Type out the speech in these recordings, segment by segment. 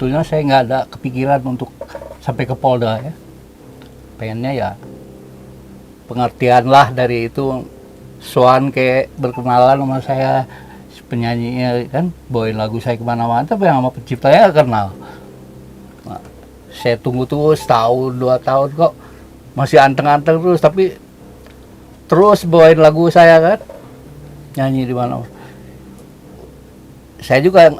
sebetulnya saya nggak ada kepikiran untuk sampai ke Polda ya. Pengennya ya pengertian lah dari itu, soan kayak berkenalan sama saya, penyanyinya kan bawain lagu saya kemana-mana, tapi yang sama penciptanya nggak kenal. Nah, saya tunggu setahun 2 tahun kok masih anteng-anteng terus, tapi terus bawain lagu saya kan, nyanyi di mana. Saya juga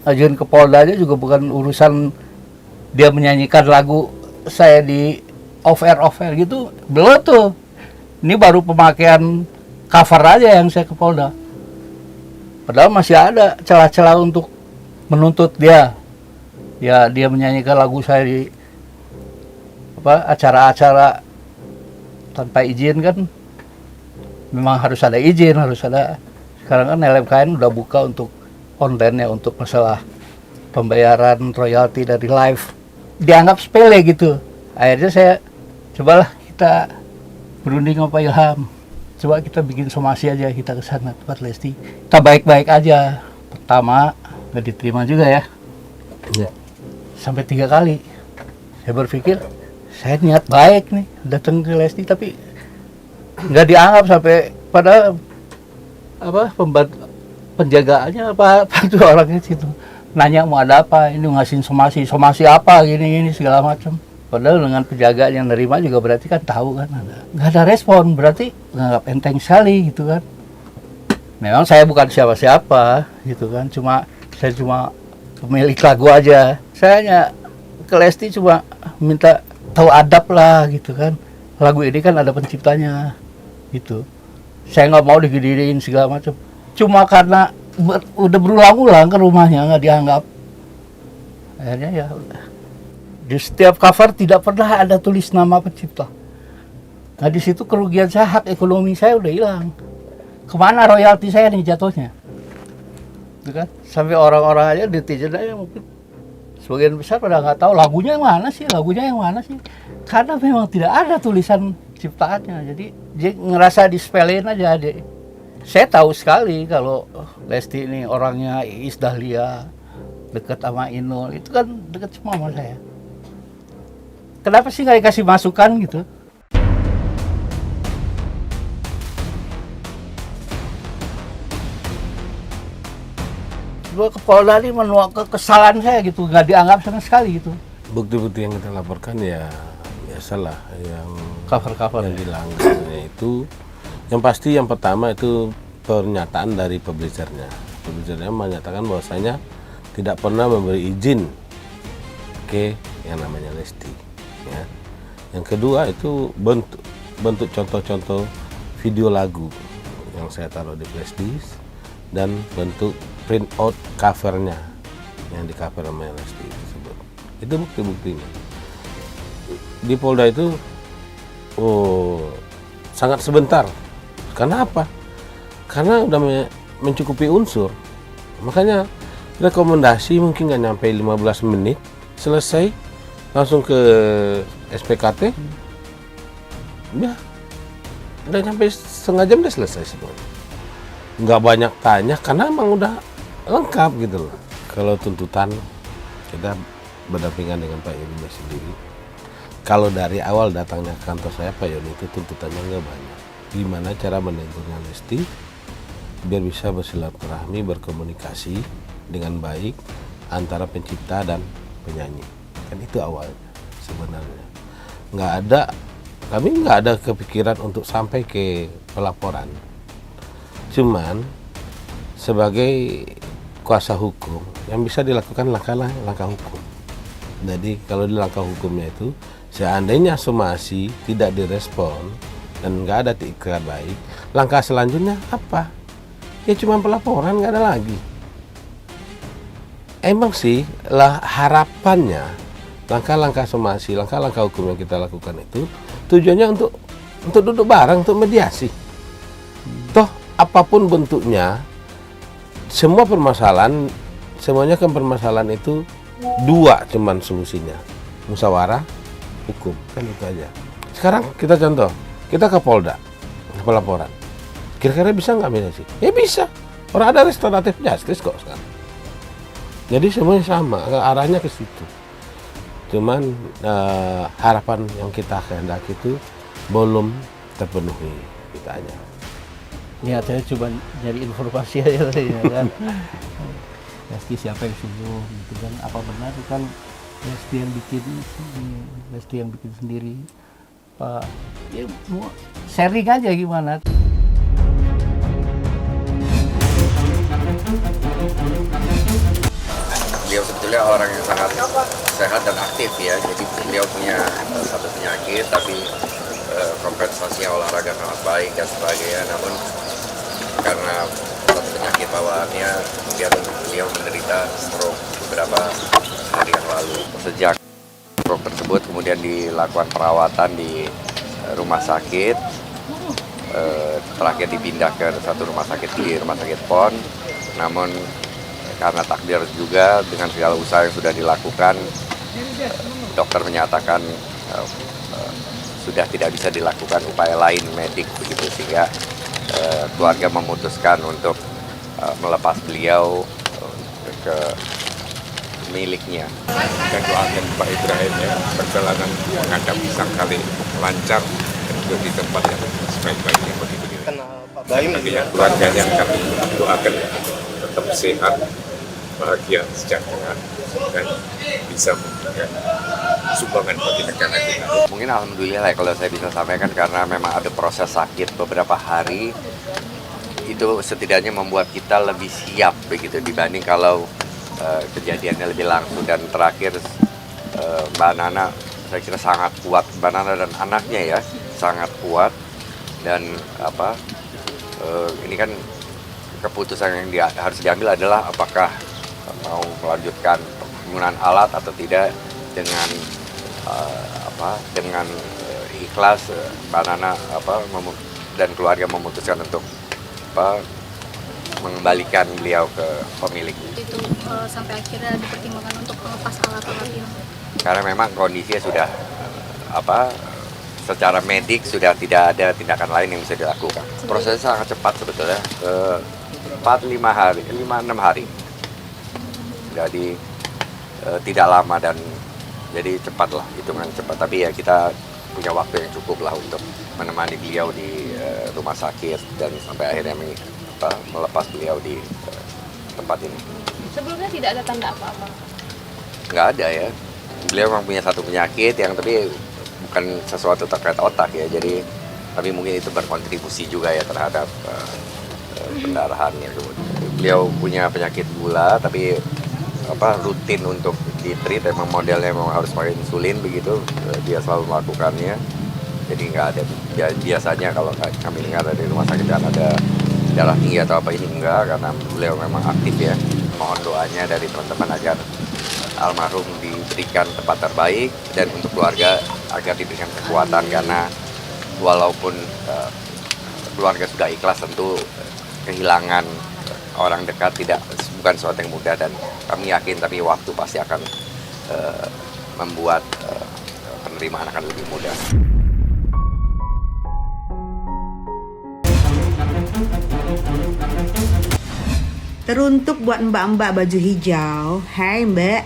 ajuin ke Polda aja juga bukan urusan dia menyanyikan lagu saya di off air gitu, belum tuh. Ini baru pemakaian cover aja yang saya ke Polda. Padahal masih ada celah-celah untuk menuntut dia. Ya dia menyanyikan lagu saya di acara-acara tanpa izin kan. Memang harus ada izin, harus ada. Sekarang kan LMKN udah buka untuk online ya, untuk masalah pembayaran royalti dari live. Dianggap sepele gitu. Akhirnya saya cobalah kita berunding sama Pak Ilham. Coba kita bikin somasi aja, kita ke sana tempat Lesti. Kita baik-baik aja. Pertama nggak diterima juga ya. Ya. Sampai 3 kali. Saya berpikir saya niat baik nih datang ke Lesti, tapi nggak dianggap. Sampai pada penjagaannya apa itu orangnya situ nanya mau ada apa, ini ngasih somasi apa gini segala macam. Padahal dengan penjagaan yang nerima juga berarti kan tahu kan, nggak ada respon, berarti nganggap enteng sekali gitu kan. Memang saya bukan siapa-siapa gitu kan, saya cuma pemilik lagu aja. Saya hanya ke Lesti cuma minta tahu adab lah gitu kan. Lagu ini kan ada penciptanya gitu. Saya nggak mau diginiin segala macam. Cuma karena udah berulang-ulang ke rumahnya nggak dianggap. Akhirnya ya udah. Di setiap cover tidak pernah ada tulis nama pencipta. Nah di situ kerugian saya, hak ekonomi saya udah hilang. Kemana royalti saya nih jatuhnya? Gitu kan? Sampai orang-orang aja netizen aja mungkin sebagian besar pada nggak tahu lagunya yang mana sih. Karena memang tidak ada tulisan ciptaannya. Jadi dia ngerasa disepelein aja. Saya tahu sekali kalau Lesti ini orangnya Iis Dahlia, dekat sama Inul, itu kan dekat semua sama saya. Kenapa sih nggak dikasih masukan gitu? Gue ke Polda ini menuak kesalahan saya gitu, nggak dianggap sama sekali gitu. Bukti-bukti yang kita laporkan ya biasalah, yang Cover-cover yang dilanggarnya itu, yang pasti yang pertama itu pernyataan dari publishernya. Publishernya menyatakan bahwasanya tidak pernah memberi izin ke yang namanya Lesti. Ya. Yang kedua itu bentuk contoh-contoh video lagu yang saya taruh di flashdisk dan bentuk print out covernya yang di cover sama Lesti tersebut. Itu bukti-buktinya. Di Polda itu sangat sebentar. Karena apa? Karena udah mencukupi unsur. Makanya rekomendasi mungkin nggak nyampe 15 menit selesai, langsung ke SPKT, ya udah sampai setengah jam udah selesai semua. Nggak banyak tanya karena emang udah lengkap gitu loh. Kalau tuntutan kita berdampingan dengan Pak Yoni sendiri. Kalau dari awal datangnya ke kantor saya Pak Yoni itu tuntutannya nggak banyak. Gimana cara menentunya Lesti biar bisa bersilaturahmi, berkomunikasi dengan baik antara pencipta dan penyanyi. Kan itu awalnya sebenarnya. Kami nggak ada kepikiran untuk sampai ke pelaporan. Cuman sebagai kuasa hukum yang bisa dilakukan langkah hukum. Jadi kalau di langkah hukumnya itu seandainya somasi tidak direspon dan nggak ada itikat baik, langkah selanjutnya apa? Ya cuma pelaporan, nggak ada lagi. Emang sih lah harapannya langkah-langkah somasi, langkah-langkah hukum yang kita lakukan itu tujuannya untuk duduk bareng, untuk mediasi. Toh apapun bentuknya, semuanya kan permasalahan itu dua cuman solusinya, musyawarah, hukum, kan itu aja. Sekarang kita contoh, kita ke Polda, pelaporan. Kira-kira bisa nggak mediasi? Ya bisa. Orang ada restoratif justice kok sekarang. Jadi semuanya sama, arahnya ke situ. Cuman harapan yang kita kehendaki itu belum terpenuhi kitanya. Ya, saya coba nyari informasi aja tadi ya kan. Lesti siapa yang suruh gitu kan? Apa benar kan Lesti yang bikin, Lesti yang bikin sendiri? Ya mau sharing aja gimana? Beliau sebetulnya orang yang sangat sehat dan aktif ya. Jadi beliau punya satu penyakit, tapi kompensasinya olahraga sangat baik dan sebagainya. Namun karena satu penyakit bawaannya, kemudian beliau menderita stroke beberapa hari yang lalu. Sejak stroke tersebut kemudian dilakukan perawatan di rumah sakit. Terakhir dipindah ke satu rumah sakit di Rumah Sakit PON. Namun karena takdir juga dengan segala usaha yang sudah dilakukan, dokter menyatakan sudah tidak bisa dilakukan upaya lain medik begitu, sehingga keluarga memutuskan untuk melepas beliau ke miliknya. Dan doakan Pak Ibrahim ya, perjalanan menghadap sang kali lancar dan juga di tempat yang sebaik-baiknya bagi beliau. Bagi yang keluarganya kami doakan tetap sehat, bahagia, sejahtera, dan bisa memberikan sumbangan bagi negara kita. Mungkin alhamdulillah ya kalau saya bisa sampaikan, karena memang ada proses sakit beberapa hari, itu setidaknya membuat kita lebih siap begitu dibanding kalau kejadiannya lebih langsung. Dan terakhir Mbak Nana saya kira sangat kuat, Mbak Nana dan anaknya ya sangat kuat, dan ini kan keputusan yang harus diambil adalah apakah mau melanjutkan penggunaan alat atau tidak. Dengan dengan ikhlas Mbak Nana dan keluarga memutuskan untuk mengembalikan beliau ke pemiliknya. Itu sampai akhirnya dipertimbangkan untuk melepas alat-alat ini. Karena memang kondisinya sudah secara medik sudah tidak ada tindakan lain yang bisa dilakukan. Prosesnya sangat cepat sebetulnya, 4-5 hari, 5-6 hari. Jadi tidak lama dan jadi cepat lah, hitungan cepat. Tapi ya kita punya waktu yang cukup lah untuk menemani beliau di rumah sakit dan sampai akhirnya melepas beliau di tempat ini. Sebelumnya tidak ada tanda apa-apa? Nggak ada ya. Beliau memang punya satu penyakit yang tapi bukan sesuatu terkait otak ya. Jadi tapi mungkin itu berkontribusi juga ya terhadap pendarahannya. Beliau punya penyakit gula tapi rutin untuk ditreat, emang modelnya memang harus pakai insulin begitu, dia selalu melakukannya. Jadi nggak ada, biasanya kalau kami dengar dari rumah sakit kan ada darah tinggi atau apa, ini enggak, karena beliau memang aktif ya. Mohon doanya dari teman-teman agar almarhum diberikan tempat terbaik, dan untuk keluarga agar diberikan kekuatan, karena walaupun keluarga sudah ikhlas, tentu kehilangan orang dekat bukan sesuatu yang mudah, dan kami yakin tapi waktu pasti akan membuat penerimaan akan lebih mudah. Teruntuk buat mbak-mbak baju hijau. Hai mbak.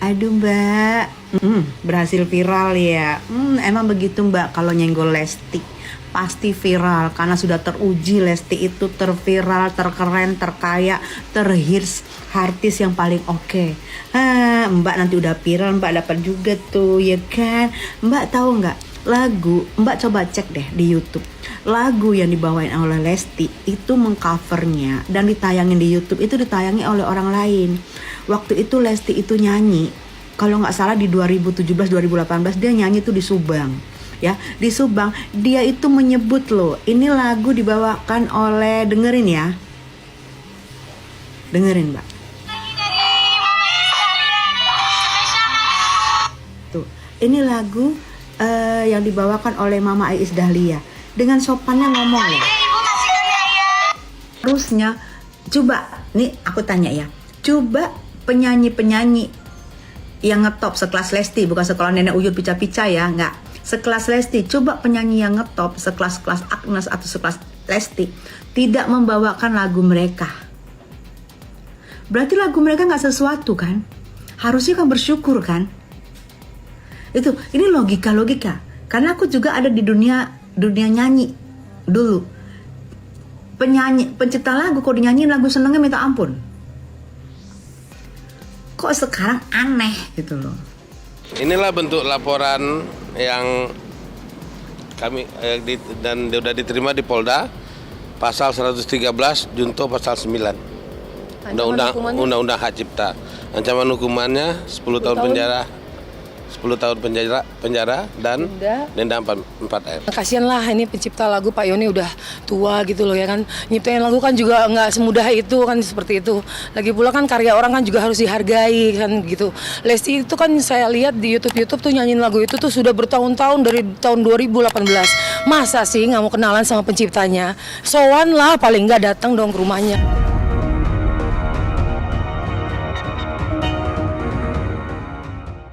Aduh mbak, berhasil viral ya. Emang begitu mbak, kalau nyenggol Lesti pasti viral, karena sudah teruji Lesti itu terviral, terkeren, terkaya, terhits, artis yang paling oke. Mbak nanti udah viral, mbak dapat juga tuh ya kan. Mbak tahu nggak lagu, mbak coba cek deh di YouTube, lagu yang dibawain oleh Lesti itu mengcovernya dan ditayangin di YouTube itu ditayangi oleh orang lain. Waktu itu Lesti itu nyanyi, kalau nggak salah di 2017-2018 dia nyanyi tuh di Subang. Ya, di Subang dia itu menyebut loh, ini lagu dibawakan oleh, dengerin ya, dengerin mbak. Tuh, ini lagu yang dibawakan oleh Mama Iis Dahlia, dengan sopannya ngomong loh. Harusnya, coba, nih aku tanya ya, coba penyanyi-penyanyi yang ngetop sekelas Lesti, bukan sekolah nenek uyut pica-pica ya, enggak, sekelas Lesti, coba penyanyi yang ngetop sekelas Agnes atau sekelas Lesti tidak membawakan lagu mereka. berarti lagu mereka nggak sesuatu kan? Harusnya kan bersyukur kan? Ini logika. Karena aku juga ada di dunia nyanyi dulu. Pencipta lagu, kalau dinyanyiin lagu senengnya minta ampun. Kok sekarang aneh gitu loh. Inilah bentuk laporan yang kami dan sudah diterima di Polda, pasal 113 junto pasal 9 Undang-Undang Hak Cipta. Ancaman hukumannya 10 tahun penjara. 10 tahun penjara dan denda 4M. Kasian lah ini pencipta lagu Pak Yoni udah tua gitu loh ya kan. Nyiptain lagu kan juga nggak semudah itu kan, seperti itu. Lagi pula kan karya orang kan juga harus dihargai kan gitu. Lesti itu kan saya lihat di YouTube tuh nyanyiin lagu itu tuh sudah bertahun-tahun, dari tahun 2018. Masa sih nggak mau kenalan sama penciptanya? Sowan lah, paling nggak datang dong ke rumahnya.